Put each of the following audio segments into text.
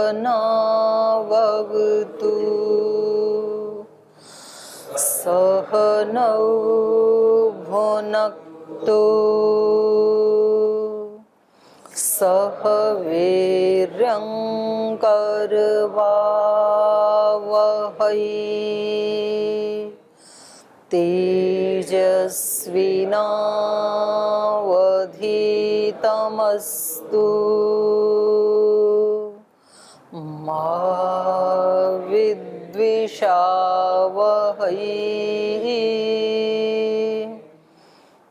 सहनाववतु सहनौ भुनक्तु सह वीर्यं करवावहै तेजस्विनावधीतमस्तु मा विद्विषावहै।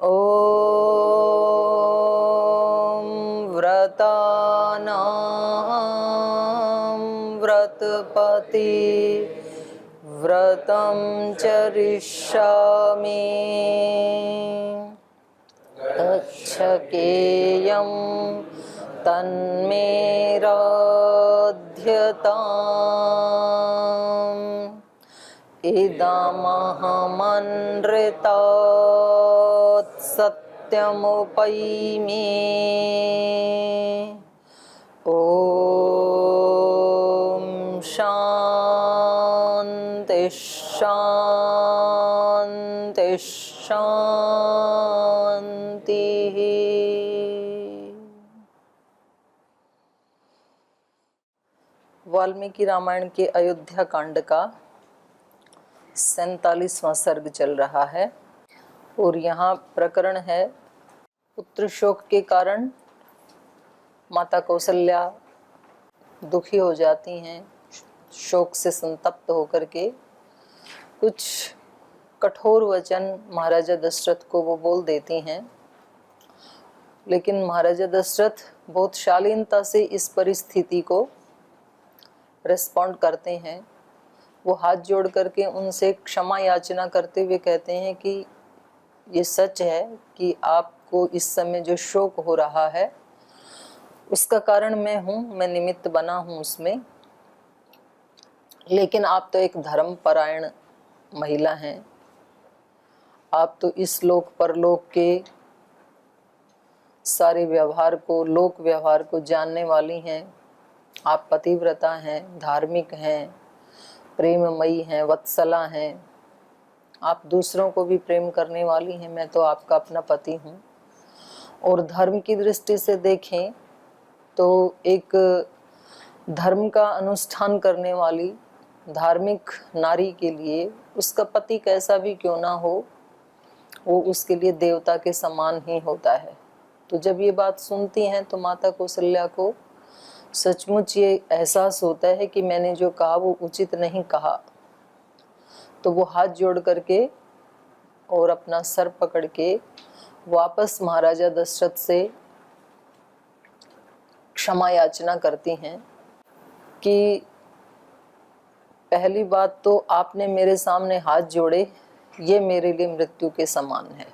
ॐ व्रतानां व्रतपति व्रतं चरिष्यामि तच्छकेयं तन्मे राध्यताम् इदमहमनृतात् सत्यमुपैमि। ॐ शान्ति शान्ति शान्तिः। वाल्मीकि रामायण के अयोध्या कांड का 47वां सर्ग चल रहा है और यहाँ प्रकरण है पुत्र शोक के कारण माता कौशल्या दुखी हो जाती हैं, शोक से संतप्त होकर के कुछ कठोर वचन महाराजा दशरथ को वो बोल देती हैं। लेकिन महाराजा दशरथ बहुत शालीनता से इस परिस्थिति को रिस्पॉन्ड करते हैं। वो हाथ जोड़ करके उनसे क्षमा याचना करते हुए कहते हैं कि ये सच है कि आपको इस समय जो शोक हो रहा है उसका कारण मैं हूँ, मैं निमित्त बना हूँ उसमें। लेकिन आप तो एक धर्मपरायण महिला हैं, आप तो इस लोक परलोक के सारे व्यवहार को, लोक व्यवहार को जानने वाली हैं। आप पतिव्रता हैं, धार्मिक हैं, प्रेममयी हैं, वत्सला हैं, आप दूसरों को भी प्रेम करने वाली हैं। मैं तो आपका अपना पति हूँ। और धर्म की दृष्टि से देखें तो एक धर्म का अनुष्ठान करने वाली धार्मिक नारी के लिए उसका पति कैसा भी क्यों ना हो, वो उसके लिए देवता के समान ही होता है। तो जब ये बात सुनती हैं तो माता कौशल्या को सचमुच ये एहसास होता है कि मैंने जो कहा वो उचित नहीं कहा। तो वो हाथ जोड़ करके और अपना सर पकड़ के वापस महाराजा दशरथ से क्षमा याचना करती हैं कि पहली बात तो आपने मेरे सामने हाथ जोड़े, ये मेरे लिए मृत्यु के समान है।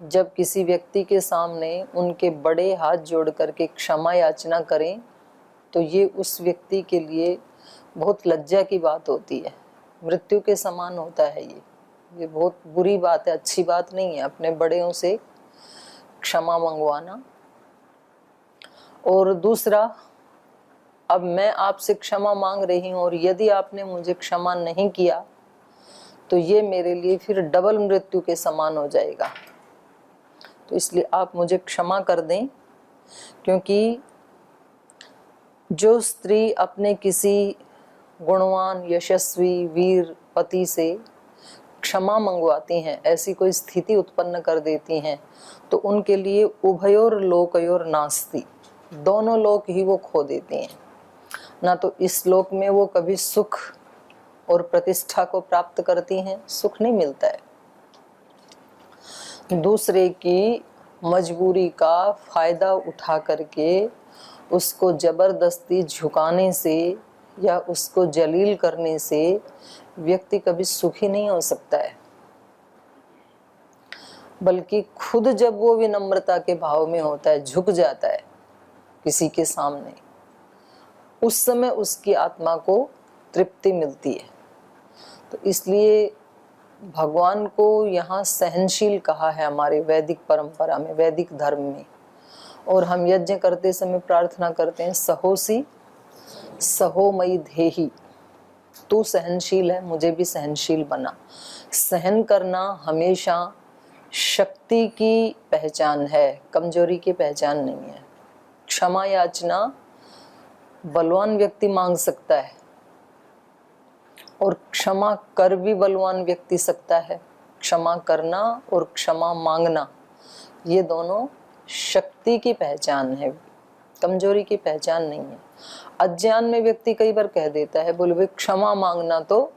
जब किसी व्यक्ति के सामने उनके बड़े हाथ जोड़ करके क्षमा याचना करें तो ये उस व्यक्ति के लिए बहुत लज्जा की बात होती है, मृत्यु के समान होता है। ये बहुत बुरी बात है, अच्छी बात नहीं है अपने बड़ेयों से क्षमा मंगवाना। और दूसरा, अब मैं आपसे क्षमा मांग रही हूँ और यदि आपने मुझे क्षमा नहीं किया तो ये मेरे लिए फिर डबल मृत्यु के समान हो जाएगा। तो इसलिए आप मुझे क्षमा कर दें, क्योंकि जो स्त्री अपने किसी गुणवान, यशस्वी, वीर पति से क्षमा मंगवाती हैं, ऐसी कोई स्थिति उत्पन्न कर देती हैं, तो उनके लिए उभयोर लोकयोर नास्ति, दोनों लोक ही वो खो देती हैं। ना तो इस लोक में वो कभी सुख और प्रतिष्ठा को प्राप्त करती हैं, सुख नहीं मिलता है। दूसरे की मजबूरी का फायदा उठा करके उसको जबरदस्ती झुकाने से या उसको जलील करने से व्यक्ति कभी सुखी नहीं हो सकता है। बल्कि खुद जब वो विनम्रता के भाव में होता है, झुक जाता है किसी के सामने, उस समय उसकी आत्मा को तृप्ति मिलती है। तो इसलिए भगवान को यहाँ सहनशील कहा है हमारे वैदिक परंपरा में, वैदिक धर्म में। और हम यज्ञ करते समय प्रार्थना करते हैं, सहोसी सहो मई धेहि, तू सहनशील है मुझे भी सहनशील बना। सहन करना हमेशा शक्ति की पहचान है, कमजोरी की पहचान नहीं है। क्षमा याचना बलवान व्यक्ति मांग सकता है और क्षमा कर भी बलवान व्यक्ति सकता है। क्षमा करना और क्षमा मांगना ये दोनों शक्ति की पहचान है, कमजोरी की पहचान नहीं है। अज्ञान में व्यक्ति कई बार कह देता है, बोले भाई क्षमा मांगना तो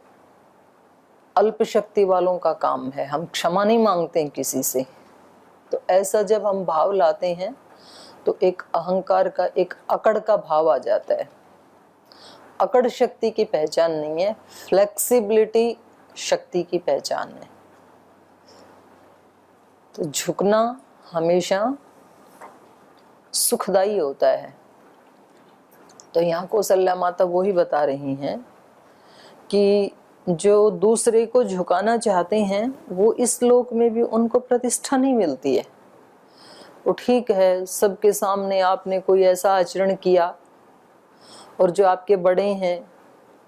अल्प शक्ति वालों का काम है, हम क्षमा नहीं मांगते हैं किसी से। तो ऐसा जब हम भाव लाते हैं तो एक अहंकार का, एक अकड़ का भाव आ जाता है। अकड़ शक्ति की पहचान नहीं है, फ्लेक्सिबिलिटी शक्ति की पहचान है। तो झुकना हमेशा सुखदायी होता है। तो यहाँ कौशल्या माता वही बता रही हैं कि जो दूसरे को झुकाना चाहते हैं वो इस लोक में भी उनको प्रतिष्ठा नहीं मिलती है। वो ठीक है, सबके सामने आपने कोई ऐसा आचरण किया और जो आपके बड़े हैं,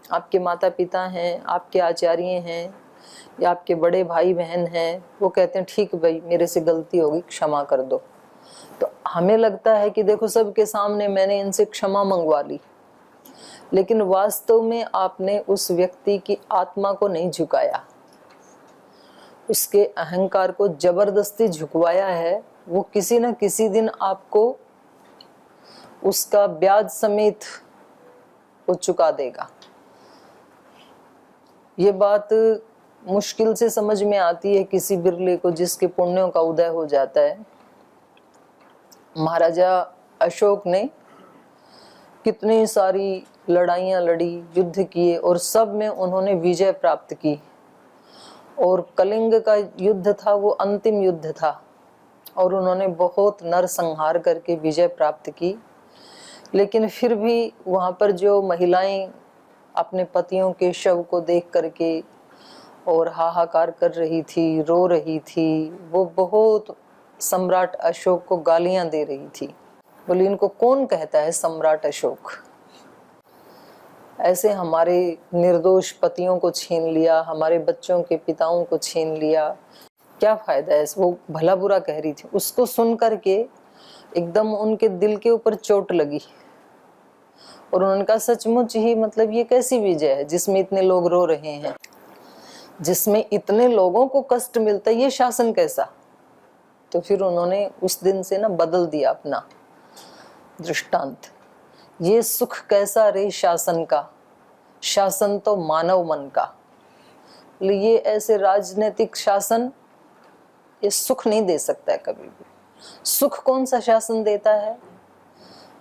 आपके माता पिता हैं, आपके आचार्य हैं या आपके बड़े भाई बहन हैं, वो कहते हैं ठीक भाई मेरे से गलती होगी क्षमा कर दो। तो हमें लगता है कि देखो सबके सामने मैंने इनसे क्षमा मंगवा ली, लेकिन वास्तव में आपने उस व्यक्ति की आत्मा को नहीं झुकाया, उसके अहंकार को जबरदस्ती झुकवाया है। वो किसी न किसी दिन आपको उसका ब्याज समेत वो चुका देगा। ये बात मुश्किल से समझ में आती है किसी बिरले को जिसके पुण्यों का उदय हो जाता है। महाराजा अशोक ने कितनी सारी लड़ाइयाँ लड़ी, युद्ध किए और सब में उन्होंने विजय प्राप्त की। और कलिंग का युद्ध था वो अंतिम युद्ध था और उन्होंने बहुत नरसंहार करके विजय प्राप्त की। लेकिन फिर भी वहाँ पर जो महिलाएं अपने पतियों के शव को देख करके और हाहाकार कर रही थी, रो रही थी, वो बहुत सम्राट अशोक को गालियां दे रही थी। बोली इनको कौन कहता है सम्राट अशोक, ऐसे हमारे निर्दोष पतियों को छीन लिया, हमारे बच्चों के पिताओं को छीन लिया, क्या फायदा है। वो भला बुरा कह रही थी। उसको सुन करके एकदम उनके दिल के ऊपर चोट लगी और उन्होंने कहा सचमुच ही, मतलब ये कैसी विजय है जिसमें इतने लोग रो रहे हैं, जिसमें इतने लोगों को कष्ट मिलता है, ये शासन कैसा। तो फिर उन्होंने उस दिन से ना बदल दिया अपना दृष्टांत। ये सुख कैसा रे शासन का, शासन तो मानव मन का। ये ऐसे राजनीतिक शासन ये सुख नहीं दे सकता है कभी भी। सुख कौन सा शासन देता है,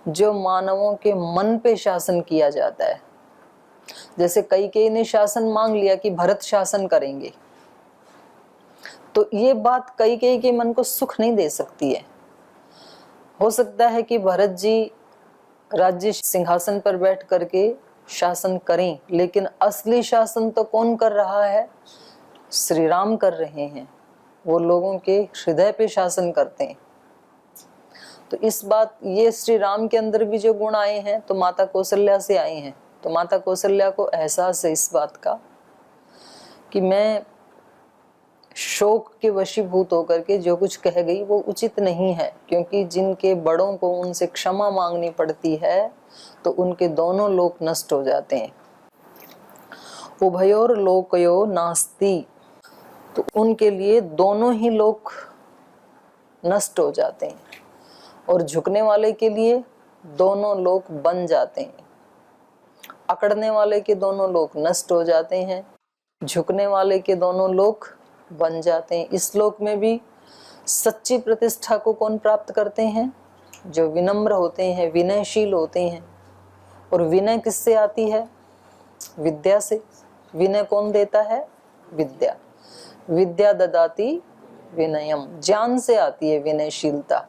जो मानवों के मन पे शासन किया जाता है। जैसे कैकेयी ने शासन मांग लिया कि भरत शासन करेंगे, तो ये बात कैकेयी के मन को सुख नहीं दे सकती है। हो सकता है कि भरत जी राज्य सिंहासन पर बैठ करके शासन करें, लेकिन असली शासन तो कौन कर रहा है, श्री राम कर रहे हैं। वो लोगों के हृदय पे शासन करते हैं। तो इस बात, ये श्री राम के अंदर भी जो गुण आए हैं तो माता कौशल्या से आए हैं। तो माता कौशल्या को एहसास है इस बात का कि मैं शोक के वशीभूत होकर के जो कुछ कह गई वो उचित नहीं है, क्योंकि जिनके बड़ों को उनसे क्षमा मांगनी पड़ती है तो उनके दोनों लोक नष्ट हो जाते हैं। उभयोर लोकयो नास्ति, तो उनके लिए दोनों ही लोक नष्ट हो जाते हैं। और झुकने वाले के लिए दोनों लोक बन जाते हैं। अकड़ने वाले के दोनों लोक नष्ट हो जाते हैं, झुकने वाले के दोनों लोक बन जाते हैं। इस लोक में भी सच्ची प्रतिष्ठा को कौन प्राप्त करते हैं, जो विनम्र होते हैं, विनयशील होते हैं। और विनय किससे आती है, विद्या से। विनय कौन देता है, विद्या। विद्या ददाति विनयम, ज्ञान से आती है विनयशीलता।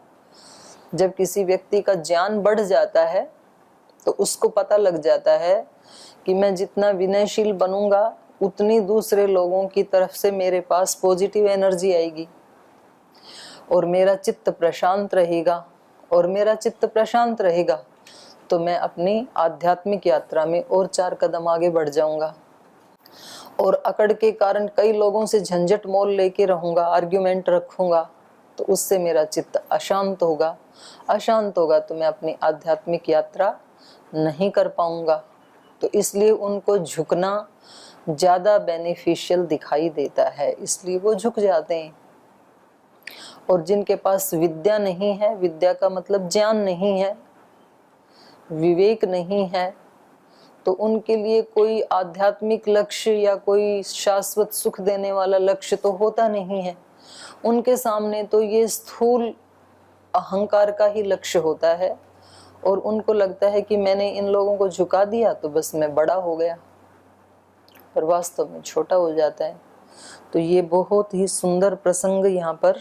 जब किसी व्यक्ति का ज्ञान बढ़ जाता है तो उसको पता लग जाता है कि मैं जितना विनयशील बनूंगा उतनी दूसरे लोगों की तरफ से मेरे पास पॉजिटिव एनर्जी आएगी और मेरा चित्त प्रशांत रहेगा और मेरा चित्त प्रशांत रहेगा तो मैं अपनी आध्यात्मिक यात्रा में और 4 कदम आगे बढ़ जाऊंगा। और अकड़ के कारण कई लोगों से झंझट मोल लेके रहूंगा, आर्ग्यूमेंट रखूंगा, तो उससे मेरा चित्त अशांत होगा। अशांत होगा तो मैं अपनी आध्यात्मिक यात्रा नहीं कर पाऊंगा। तो इसलिए उनको झुकना ज़्यादा बेनिफिशियल दिखाई देता है, इसलिए वो झुक जाते हैं। और जिनके पास विद्या नहीं है, विद्या का मतलब ज्ञान नहीं है, विवेक नहीं है, तो उनके लिए कोई आध्यात्मिक लक्ष्य या कोई शाश्वत सुख देने वाला लक्ष्य तो होता नहीं है। उनके सामने तो ये स्थूल अहंकार का ही लक्ष्य होता है और उनको लगता है कि मैंने इन लोगों को झुका दिया तो बस मैं बड़ा हो गया, पर वास्तव में छोटा हो जाता है। तो ये बहुत ही सुंदर प्रसंग यहाँ पर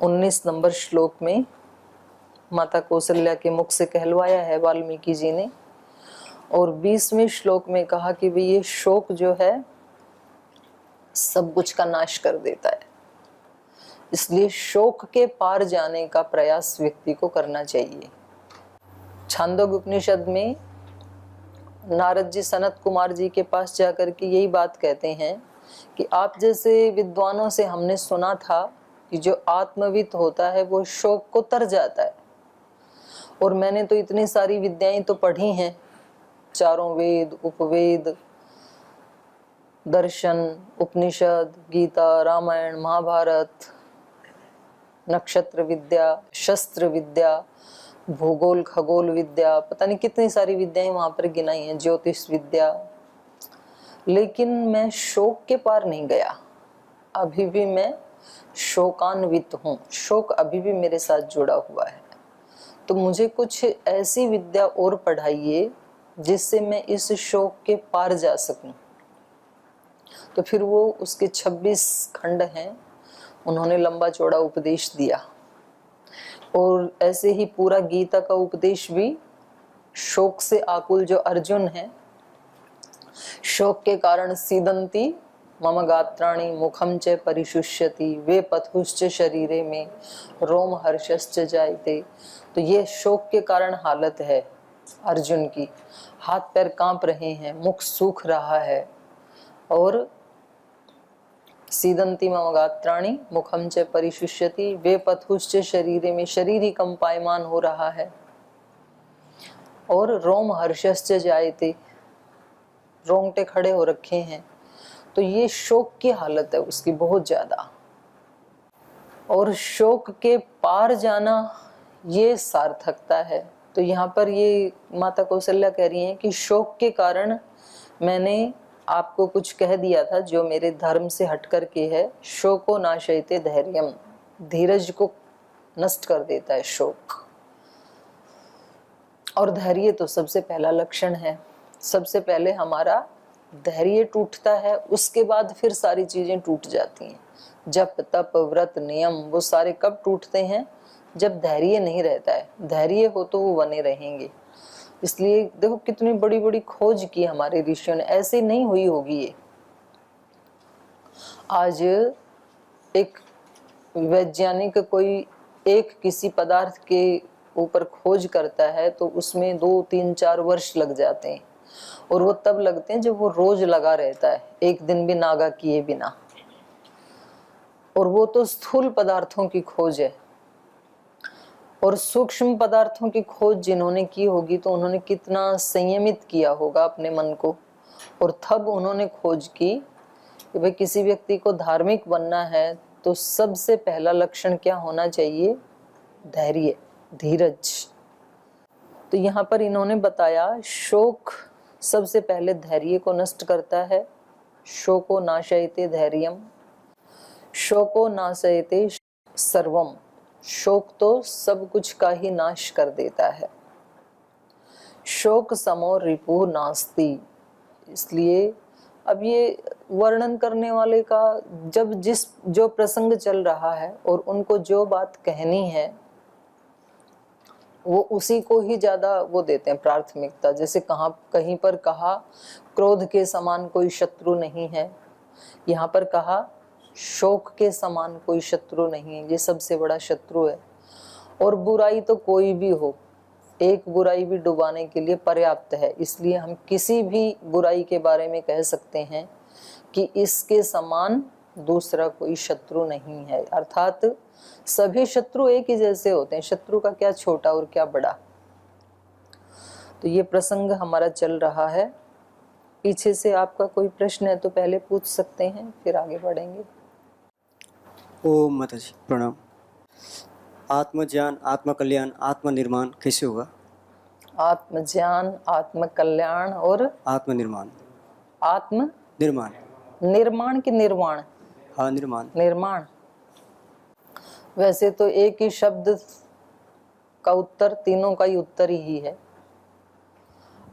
19 नंबर श्लोक में माता कौशल्या के मुख से कहलवाया है वाल्मीकि जी ने। और 20वें श्लोक में कहा कि भाई ये शोक जो है सब कुछ का नाश कर देता है, इसलिए शोक के पार जाने का प्रयास व्यक्ति को करना चाहिए। छांदोग्य उपनिषद में नारद जी सनत कुमार जी के पास जाकर के यही बात कहते हैं कि आप जैसे विद्वानों से हमने सुना था कि जो आत्मवित होता है वो शोक को तर जाता है, और मैंने तो इतनी सारी विद्याएं तो पढ़ी हैं, चारों वेद, उपवेद, दर्शन, उपनिषद, गीता, रामायण, महाभारत, नक्षत्र विद्या, शस्त्र विद्या, भूगोल खगोल विद्या, पता नहीं कितनी सारी विद्याएं वहां पर गिनाई हैं, ज्योतिष विद्या, लेकिन मैं शोक के पार नहीं गया। अभी भी मैं शोकान्वित हूँ, शोक अभी भी मेरे साथ जुड़ा हुआ है। तो मुझे कुछ ऐसी विद्या और पढ़ाइए जिससे मैं इस शोक के पार जा सकूं। तो फिर वो उसके 26 खंड हैं, उन्होंने लंबा चौड़ा उपदेश दिया। और ऐसे ही पूरा गीता का उपदेश भी शोक से आकुल जो अर्जुन है, शोक के कारण सीदंती मम गात्राणि मुखम च परिशुष्यति वे पथुश्च शरीरे में रोम हर्षश्च जायते। तो ये शोक के कारण हालत है अर्जुन की, हाथ पैर कांप रहे हैं, मुख सूख रहा है, और सीदंती मम गात्राणि मुखम च परिशुष्यति वे पथुश्च शरीरे में, शरीर ही कंपायमान हो रहा है, और रोम हर्षश्च जायते, रोंगटे खड़े हो रखे हैं। तो ये शोक की हालत है उसकी बहुत ज्यादा। और शोक के पार जाना ये सार्थकता है। तो यहाँ पर ये माता कौशल्या कह रही हैं कि शोक के कारण मैंने आपको कुछ कह दिया था जो मेरे धर्म से हट कर के है। शोको नाशयते धैर्यम, धीरज को नष्ट कर देता है शोक। और धैर्य तो सबसे पहला लक्षण है। सबसे पहले हमारा धैर्य टूटता है, उसके बाद फिर सारी चीजें टूट जाती हैं। जप तप व्रत नियम वो सारे कब टूटते हैं? जब धैर्य नहीं रहता है। धैर्य हो तो वो बने रहेंगे। इसलिए देखो कितनी बड़ी बड़ी खोज की हमारे ऋषियों ने, ऐसे नहीं हुई होगी ये। आज एक वैज्ञानिक कोई एक किसी पदार्थ के ऊपर खोज करता है तो उसमें 2 3 4 वर्ष लग जाते हैं, और वो तब लगते हैं जब वो रोज लगा रहता है, एक दिन भी नागा किए बिना। और वो तो स्थूल पदार्थों की खोज है। और सूक्ष्म पदार्थों की खोज जिन्होंने की होगी तो उन्होंने कितना संयमित किया होगा अपने मन को, और तब उन्होंने खोज की कि भाई किसी व्यक्ति को धार्मिक बनना है तो सबसे पहला लक्षण क्या होना चाहिए? धैर्य, धीरज। तो यहाँ पर इन्होंने बताया शोक सबसे पहले धैर्य को नष्ट करता है। शोको नाशयते धैर्यम, शोको नाशयते सर्वम। शोक तो सब कुछ का ही नाश कर देता है। शोक समो रिपु नास्ति। इसलिए अब ये वर्णन करने वाले का जब जिस जो प्रसंग चल रहा है और उनको जो बात कहनी है वो उसी को ही ज्यादा वो देते हैं प्राथमिकता। जैसे कहीं पर कहा क्रोध के समान कोई शत्रु नहीं है, यहाँ पर कहा शोक के समान कोई शत्रु नहीं है, ये सबसे बड़ा शत्रु है। और बुराई तो कोई भी हो, एक बुराई भी डुबाने के लिए पर्याप्त है। इसलिए हम किसी भी बुराई के बारे में कह सकते हैं कि इसके समान दूसरा कोई शत्रु नहीं है। अर्थात सभी शत्रु एक ही जैसे होते हैं, शत्रु का क्या छोटा और क्या बड़ा। तो ये प्रसंग हमारा चल रहा है। पीछे से आपका कोई प्रश्न है तो पहले पूछ सकते हैं, फिर आगे बढ़ेंगे। ओम माता जी प्रणाम। आत्मज्ञान, आत्मकल्याण, आत्मनिर्माण कैसे होगा? आत्मज्ञान, आत्मकल्याण और आत्मनिर्माण। आत्म निर्माण। निर्माण की निर्माण? हाँ, निर्माण। निर्माण। वैसे तो एक ही शब्द का उत्तर तीनों का ही उत्तर ही है।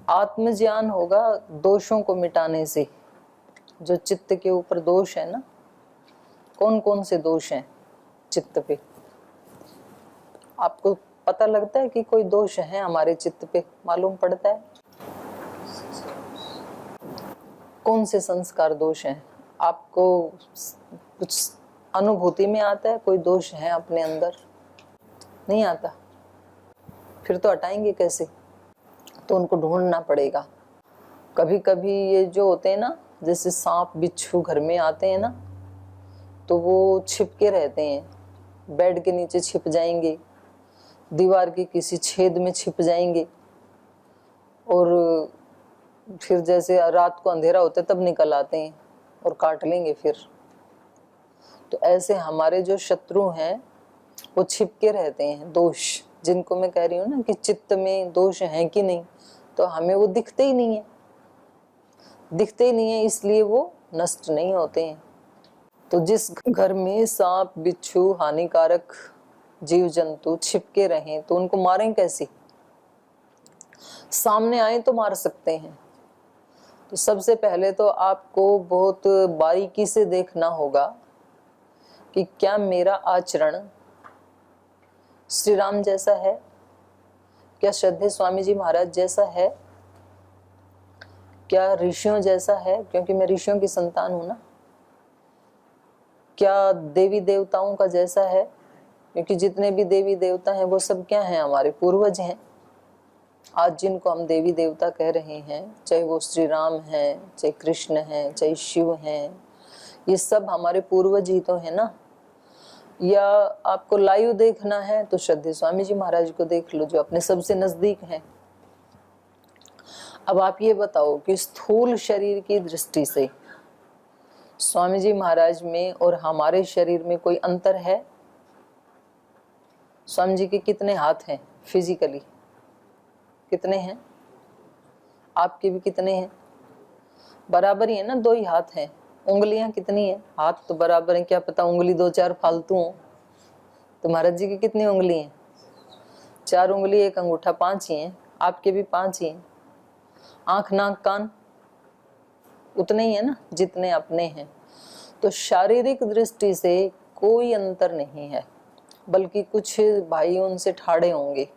आत्मज्ञान होगा दोषों को मिटाने से। जो चित्त के ऊपर दोष है ना, कौन कौन से दोष हैं चित्त पे? आपको पता लगता है कि कोई दोष है हमारे चित्त पे? मालूम पड़ता है? कौन से संस्कार दोष हैं? आपको कुछ अनुभूति में आता है कोई दोष है अपने अंदर? नहीं आता? फिर तो हटाएंगे कैसे? तो उनको ढूंढना पड़ेगा। कभी कभी ये जो होते हैं ना, जैसे सांप बिच्छू घर में आते हैं ना, तो वो छिपके रहते हैं। बेड के नीचे छिप जाएंगे, दीवार के किसी छेद में छिप जाएंगे, और फिर जैसे रात को अंधेरा होता है तब निकल आते हैं और काट लेंगे फिर। तो ऐसे हमारे जो शत्रु हैं वो छिपके रहते हैं, दोष जिनको मैं कह रही हूँ ना कि चित्त में दोष हैं कि नहीं, तो हमें वो दिखते ही नहीं है। दिखते ही नहीं है, इसलिए वो नष्ट नहीं होते हैं। तो जिस घर में सांप बिच्छू हानिकारक जीव जंतु छिपके रहें तो उनको मारें कैसे? सामने आए तो मार सकते हैं। तो सबसे पहले तो आपको बहुत बारीकी से देखना होगा कि क्या मेरा आचरण श्री राम जैसा है, क्या श्रद्धेय स्वामी जी महाराज जैसा है, क्या ऋषियों जैसा है, क्योंकि मैं ऋषियों की संतान हूं ना, क्या देवी देवताओं का जैसा है, क्योंकि जितने भी देवी देवता हैं वो सब क्या हैं? हमारे पूर्वज हैं। आज जिनको हम देवी देवता कह रहे हैं, चाहे वो श्री राम हैं, चाहे कृष्ण हैं, चाहे शिव हैं, ये सब हमारे पूर्वज ही तो है ना। या आपको लाइव देखना है तो श्रद्धेय स्वामी जी महाराज को देख लो, जो अपने सबसे नजदीक हैं। अब आप ये बताओ कि स्थूल शरीर की दृष्टि से स्वामी जी महाराज में और हमारे शरीर में कोई अंतर है? स्वामी जी के कितने हाथ हैं फिजिकली? कितने हैं? आपके भी कितने हैं? बराबर ही है ना, दो ही हाथ हैं। उंगलियां कितनी है? हाथ तो बराबर है, क्या पता उंगली दो चार फालतू हो। तो महाराज जी की कितनी उंगली हैं? 4 उंगली 1 अंगूठा, 5 ही हैं। आपके भी 5 ही हैं। आंख नाक कान उतने ही है ना जितने अपने हैं। तो शारीरिक दृष्टि से कोई अंतर नहीं है, बल्कि कुछ भाई उनसे ठाड़े होंगे।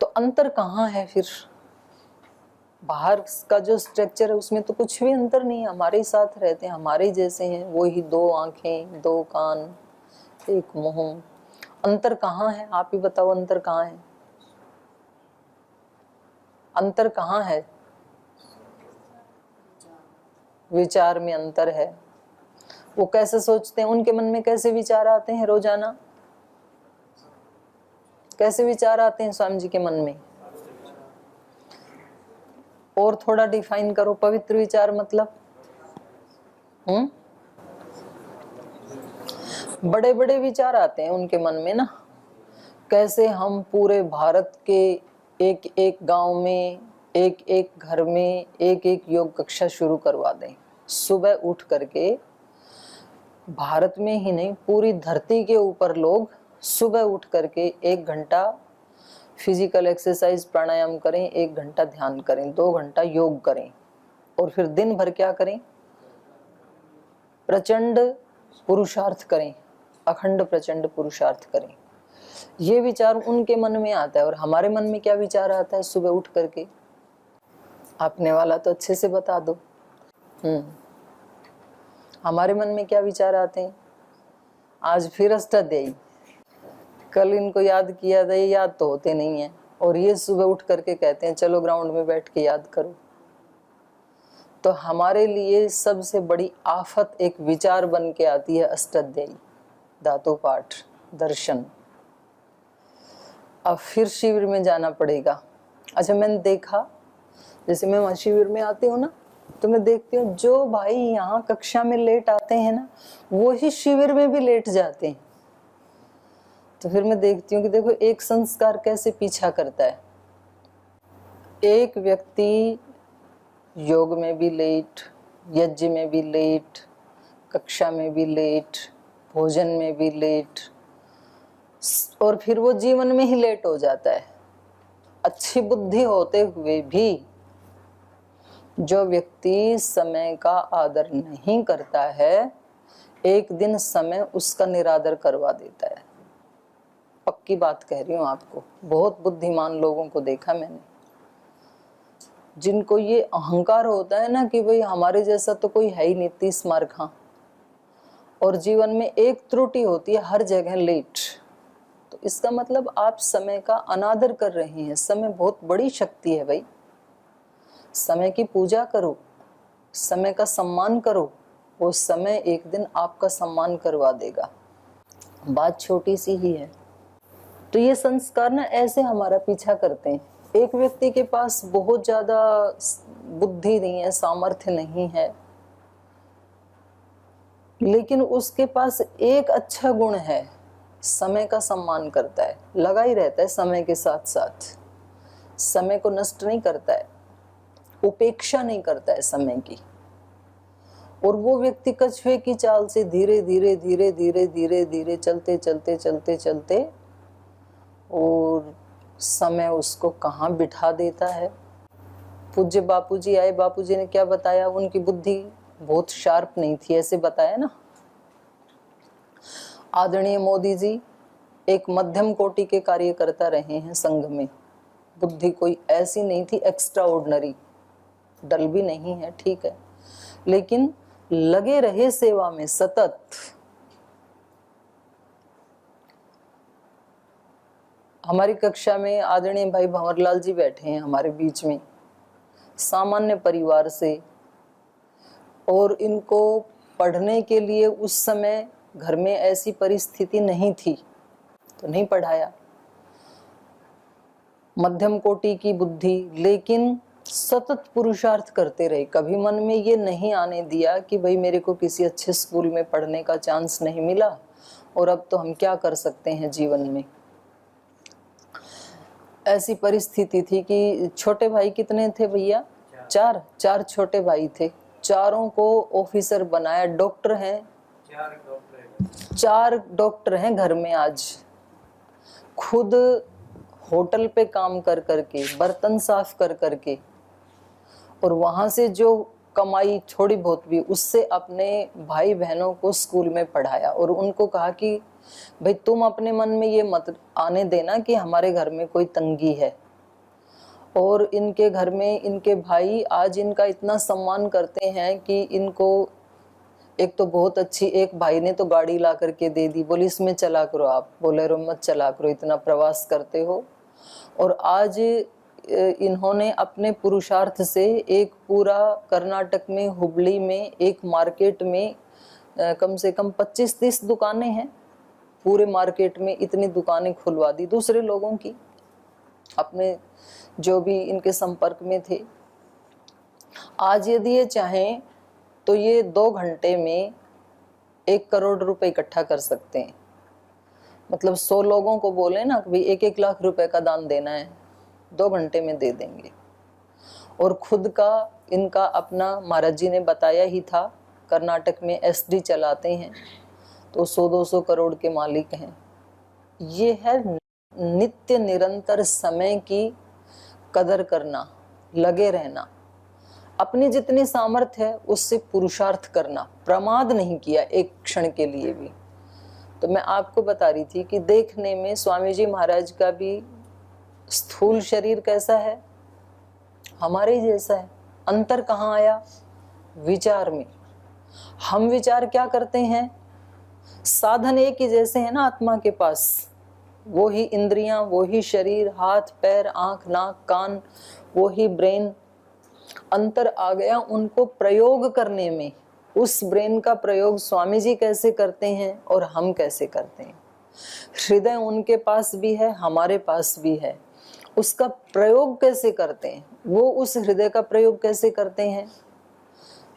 तो अंतर कहाँ है फिर? बाहर का जो स्ट्रक्चर है उसमें तो कुछ भी अंतर नहीं है, हमारे साथ रहते हैं, हमारे जैसे हैं। वो ही 2 आंखें, 2 कान, 1 मुंह। अंतर कहाँ है? आप ही बताओ, अंतर कहाँ है? अंतर कहाँ है? विचार में अंतर है। वो कैसे सोचते हैं, उनके मन में कैसे विचार आते हैं रोजाना? कैसे विचार आते हैं स्वामी जी के मन में? और थोड़ा डिफाइन करो, पवित्र विचार मतलब? बड़े बड़े विचार आते हैं उनके मन में ना। कैसे हम पूरे भारत के एक एक गांव में, एक एक घर में एक एक योग कक्षा शुरू करवा दें। सुबह उठ करके, भारत में ही नहीं पूरी धरती के ऊपर लोग सुबह उठ करके 1 घंटा फिजिकल एक्सरसाइज प्राणायाम करें, 1 घंटा ध्यान करें, 2 घंटा योग करें, और फिर दिन भर क्या करें? प्रचंड पुरुषार्थ करें, अखंड प्रचंड पुरुषार्थ करें। ये विचार उनके मन में आता है। और हमारे मन में क्या विचार आता है सुबह उठ करके? आपने वाला तो अच्छे से बता दो। हमारे मन में क्या विचार आते हैं? आज फिर अष्टाध्यायी। कल इनको याद किया था, ये याद तो होते नहीं है, और ये सुबह उठ करके कहते हैं चलो ग्राउंड में बैठ के याद करो। तो हमारे लिए सबसे बड़ी आफत एक विचार बन के आती है अष्टाध्यायी, धातु पाठ, दर्शन। अब फिर शिविर में जाना पड़ेगा। अच्छा, मैंने देखा, जैसे मैं वहाँ शिविर में आती हूँ ना, तो मैं देखती हूँ जो भाई यहाँ कक्षा में लेट आते हैं ना, वो ही शिविर में भी लेट जाते हैं। तो फिर मैं देखती हूँ कि देखो एक संस्कार कैसे पीछा करता है। एक व्यक्ति योग में भी लेट, यज्ञ में भी लेट, कक्षा में भी लेट, भोजन में भी लेट, और फिर वो जीवन में ही लेट हो जाता है। अच्छी बुद्धि होते हुए भी जो व्यक्ति समय का आदर नहीं करता है, एक दिन समय उसका निरादर करवा देता है। पक्की बात कह रही हूँ आपको, बहुत बुद्धिमान लोगों को देखा मैंने, जिनको ये अहंकार होता है ना कि भाई हमारे जैसा तो कोई है ही नहीं 30 मार्क, हाँ, और जीवन में एक त्रुटि होती है, हर जगह लेट। तो इसका मतलब आप समय का अनादर कर रहे हैं। समय बहुत बड़ी शक्ति है भाई, समय की पूजा करो, समय का सम्मान करो, वो समय एक दिन आपका सम्मान करवा देगा। बात छोटी सी ही है। तो ये संस्कार ना ऐसे हमारा पीछा करते हैं। एक व्यक्ति के पास बहुत ज्यादा बुद्धि नहीं है, सामर्थ्य नहीं है, लेकिन उसके पास एक अच्छा गुण है, समय का सम्मान करता है, लगा ही रहता है समय के साथ साथ, समय को नष्ट नहीं करता है, उपेक्षा नहीं करता है समय की। और वो व्यक्ति कछुए की चाल से धीरे धीरे धीरे धीरे धीरे धीरे चलते चलते चलते चलते और समय उसको कहाँ बिठा देता है। पूज्य बापूजी आए, बापूजी ने क्या बताया, उनकी बुद्धि बहुत शार्प नहीं थी, ऐसे बताया ना। आदरणीय मोदी जी एक मध्यम कोटि के कार्यकर्ता रहे हैं संघ में, बुद्धि कोई ऐसी नहीं थी एक्स्ट्रा ऑर्डिनरी, डल भी नहीं है, ठीक है, लेकिन लगे रहे सेवा में सतत। हमारी कक्षा में आदरणीय भाई भंवरलाल जी बैठे हैं हमारे बीच में, सामान्य परिवार से, और इनको पढ़ने के लिए उस समय घर में ऐसी परिस्थिति नहीं थी, तो नहीं पढ़ाया। मध्यम कोटि की बुद्धि, लेकिन सतत पुरुषार्थ करते रहे। कभी मन में ये नहीं आने दिया कि भाई मेरे को किसी अच्छे स्कूल में पढ़ने का चांस नहीं मिला और अब तो हम क्या कर सकते हैं जीवन में। ऐसी परिस्थिति थी कि छोटे भाई कितने थे भैया, चार छोटे भाई थे, चारों को ऑफिसर बनाया, डॉक्टर हैं, 4 डॉक्टर हैं घर में आज, खुद होटल पे काम कर करके, बर्तन साफ कर करके, और वहां से जो कमाई थोड़ी बहुत भी, उससे अपने भाई बहनों को स्कूल में पढ़ाया। और उनको कहा कि भाई तुम अपने मन में ये मत आने देना कि हमारे घर में कोई तंगी है। और इनके घर में इनके भाई आज इनका इतना सम्मान करते हैं कि इनको एक तो बहुत अच्छी, एक भाई ने तो गाड़ी ला करके दे दी, बोले इसमें चला करो, आप बोलेरो मत चला करो, इतना प्रवास करते हो। और आज इन्होंने अपने पुरुषार्थ से एक पूरा कर्नाटक में, हुबली में एक मार्केट में कम से कम 25-30 दुकानें हैं, पूरे मार्केट में इतनी दुकानें खुलवा दी दूसरे लोगों की, अपने जो भी इनके संपर्क में थे। आज यदि ये चाहें तो ये 2 घंटे में 1 करोड़ रुपए इकट्ठा कर सकते हैं। मतलब 100 लोगों को बोले ना कि भाई 1-1 लाख रुपए का दान देना है, 2 घंटे में दे देंगे। और खुद का इनका अपना, महाराज जी ने बताया ही था, कर्नाटक में एसडी चलाते हैं, तो 100-200 करोड़ के मालिक हैं। ये है नित्य निरंतर समय की कदर करना, लगे रहना, अपनी जितनी सामर्थ्य है उससे पुरुषार्थ करना, प्रमाद नहीं किया एक क्षण के लिए भी। तो मैं आपको बता रही थी कि देखने में स्वामी जी महाराज का भी स्थूल शरीर कैसा है, हमारे ही जैसा है। अंतर कहाँ आया, विचार में। हम विचार क्या करते हैं, साधन एक ही जैसे है ना आत्मा के पास, वो ही इंद्रियां, वो ही शरीर, हाथ पैर आंख नाक कान, वो ही ब्रेन। अंतर आ गया उनको प्रयोग करने में। उस ब्रेन का प्रयोग स्वामी जी कैसे करते हैं और हम कैसे करते हैं। हृदय उनके पास भी है, हमारे पास भी है, उसका प्रयोग कैसे करते हैं, वो उस हृदय का प्रयोग कैसे करते हैं,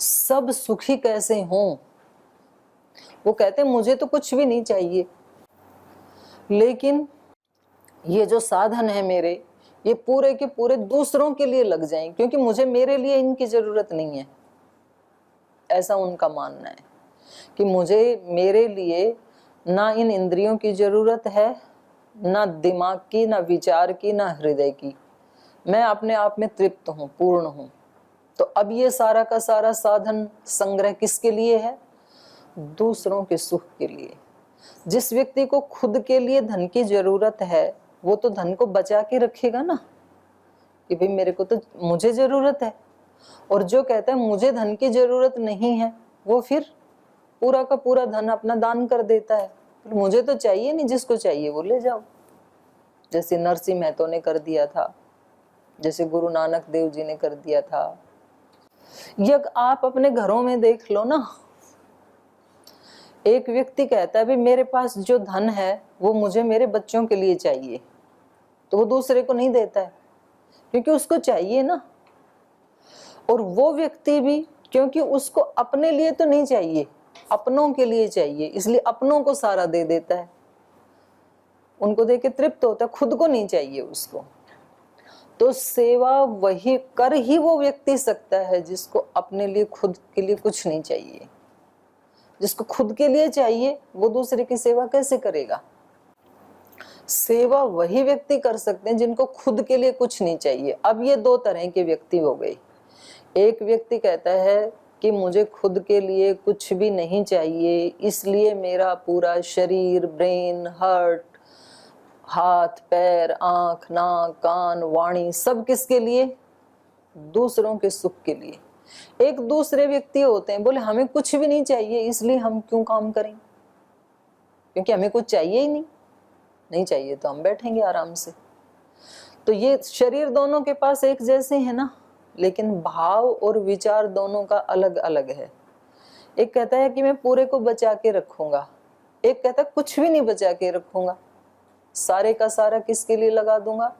सब सुखी कैसे हों। वो कहते हैं मुझे तो कुछ भी नहीं चाहिए, लेकिन ये जो साधन है मेरे, ये पूरे के पूरे दूसरों के लिए लग जाएं, क्योंकि मुझे मेरे लिए इनकी जरूरत नहीं है। ऐसा उनका मानना है कि मुझे मेरे लिए ना इन इंद्रियों की जरूरत है, ना दिमाग की, ना विचार की, ना हृदय की। मैं अपने आप में तृप्त हूँ, पूर्ण हूँ। तो अब ये सारा का सारा साधन संग्रह किसके लिए है? दूसरों के सुख के लिए। जिस व्यक्ति को खुद के लिए धन की जरूरत है, वो तो धन को बचा के रखेगा ना, कि भाई मेरे को तो, मुझे जरूरत है। और जो कहता है मुझे धन की जरूरत नहीं है, वो फिर पूरा का पूरा धन अपना दान कर देता है। मुझे तो चाहिए नहीं, जिसको चाहिए वो ले जाओ। जैसे नरसिंह मेहतो ने कर दिया था, जैसे गुरु नानक देव जी ने कर दिया था। यह आप अपने घरों में देख लो ना। एक व्यक्ति कहता है भी मेरे पास जो धन है वो मुझे मेरे बच्चों के लिए चाहिए, तो वो दूसरे को नहीं देता है क्योंकि उसको चाहिए ना। और वो व्यक्ति भी, क्योंकि उसको अपने लिए तो नहीं चाहिए, अपनों के लिए चाहिए, इसलिए अपनों को सारा दे देता है। उनको देके तृप्त होता है, खुद को नहीं चाहिए उसको। तो सेवा वही कर ही वो व्यक्ति सकता है जिसको अपने लिए, खुद के लिए कुछ नहीं चाहिए। जिसको खुद के लिए चाहिए वो दूसरे की सेवा कैसे करेगा? सेवा वही व्यक्ति कर सकते हैं जिनको खुद के लिए कुछ नहीं चाहिए। अब ये दो तरह के व्यक्ति हो गए। एक व्यक्ति कहता है कि मुझे खुद के लिए कुछ भी नहीं चाहिए, इसलिए मेरा पूरा शरीर, ब्रेन, हार्ट, हाथ पैर आंख नाक कान वाणी, सब किसके लिए? दूसरों के सुख के लिए। एक दूसरे व्यक्ति होते हैं, बोले हमें कुछ भी नहीं चाहिए, इसलिए हम क्यों काम करें, क्योंकि हमें कुछ चाहिए ही नहीं। नहीं चाहिए तो हम बैठेंगे आराम से। तो ये शरीर दोनों के पास एक जैसे है ना, लेकिन भाव और विचार दोनों का अलग अलग है। एक कहता है कि मैं पूरे को बचा के रखूंगा, एक कहता है कुछ भी नहीं बचा के रखूंगा, सारे का सारा किसके लिए लगा दूंगा?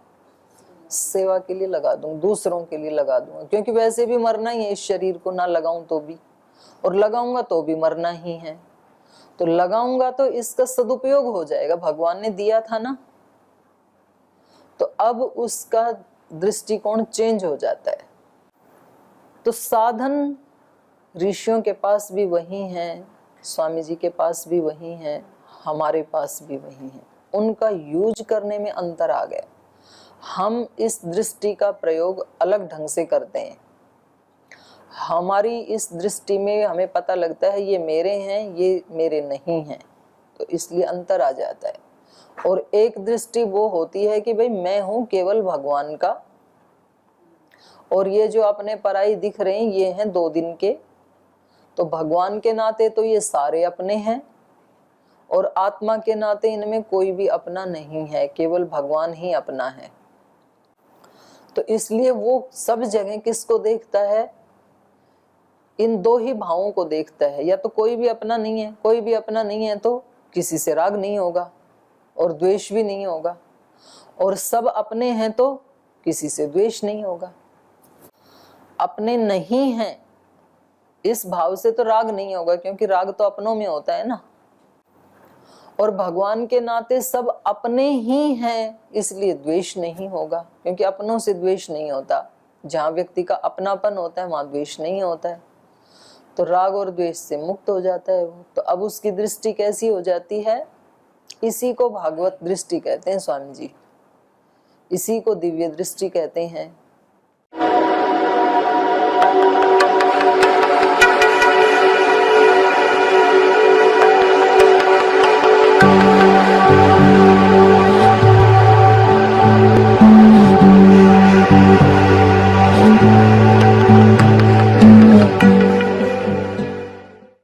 सेवा के लिए लगा दूंगा, दूसरों के लिए लगा दूंगा, क्योंकि वैसे भी मरना ही है इस शरीर को, ना लगाऊं तो भी, और लगाऊंगा तो भी मरना ही है। तो लगाऊंगा तो इसका सदुपयोग हो जाएगा, भगवान ने दिया था ना। तो अब उसका दृष्टिकोण चेंज हो जाता है। तो साधन ऋषियों के पास भी वही हैं, स्वामी जी के पास भी वही हैं, हमारे पास भी वही हैं। उनका यूज करने में अंतर आ गया। हम इस दृष्टि का प्रयोग अलग ढंग से करते हैं। हमारी इस दृष्टि में हमें पता लगता है ये मेरे हैं, ये मेरे नहीं हैं, तो इसलिए अंतर आ जाता है। और एक दृष्टि वो होती है कि भाई मैं हूं केवल भगवान का, और ये जो अपने पराई दिख रहे हैं ये हैं 2 दिन के, तो भगवान के नाते तो ये सारे अपने हैं, और आत्मा के नाते इनमें कोई भी अपना नहीं है, केवल भगवान ही अपना है। तो इसलिए वो सब जगह किसको देखता है? इन 2 ही भावों को देखता है। या तो कोई भी अपना नहीं है, कोई भी अपना नहीं है तो किसी से राग नहीं होगा और द्वेष भी नहीं होगा, और सब अपने हैं तो किसी से द्वेष नहीं होगा। अपने नहीं हैं इस भाव से तो राग नहीं होगा, क्योंकि राग तो अपनों में होता है ना। और भगवान के नाते सब अपने ही हैं, इसलिए द्वेष नहीं होगा, क्योंकि अपनों से द्वेष नहीं होता। जहाँ व्यक्ति का अपनापन होता है वहां द्वेष नहीं होता है, तो राग और द्वेष से मुक्त हो जाता है वो। तो अब उसकी दृष्टि कैसी हो जाती है? इसी को भागवत दृष्टि कहते हैं स्वामी जी, इसी को दिव्य दृष्टि कहते हैं।